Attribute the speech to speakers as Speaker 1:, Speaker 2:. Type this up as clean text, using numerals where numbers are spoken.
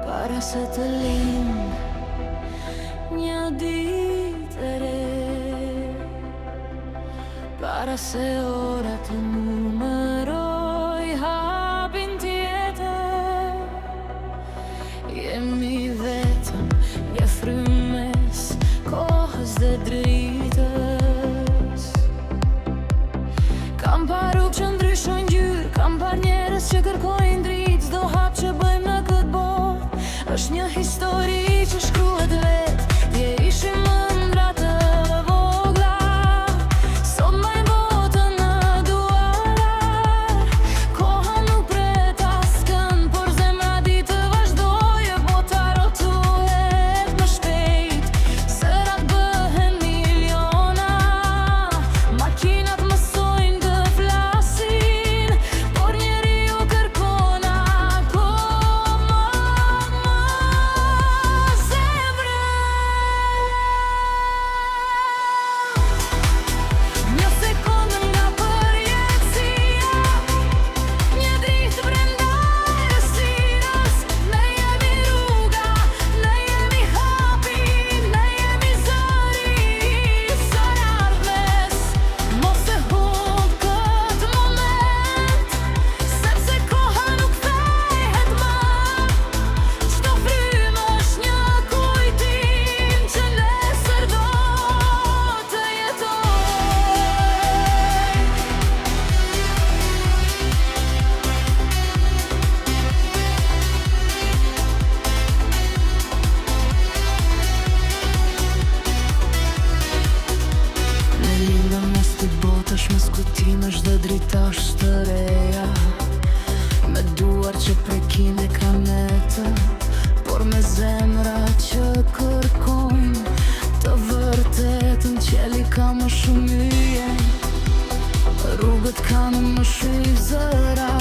Speaker 1: para se të lind një ditë e re, para se ora të numëroj hapin tjetër. Jemi vetëm një frymes kohës dhe dritës. Kam paru që ndryshojnë gjyrë, kam par njerës që kërkojnë dritë. Çdo hap që bëjmë në këtë botë është një histori që shkruhet vetë. Dje ishim ëndra të vogla, sot mbajmë botën në duar. Koha nuk pret askënd, por zemra di të vazhdojë. Bota rotulet më shpejt, zërat bëhen miliona. Makinat mësojnë të flasin, por njeriu kërkon akoma më zemrën. Një sekondë nga përjetësia, një dritë brenda errësirës. Ne jemi rruga, ne jemi hapi, ne jemi zëri së ardhmes. Mos e humb këtë moment, sepse koha nuk kthehet më. Çdo frymë është një kujtim që nesër do të jetojë. Ne lindëm mes të botësh, mes kujtimesh dhe dritash të reja. Me duar që prekin e kanetën, por me zemra që kërkojnë të vërtetën. Qeli ka më shumë yje, rrugët kanë më shif zëra.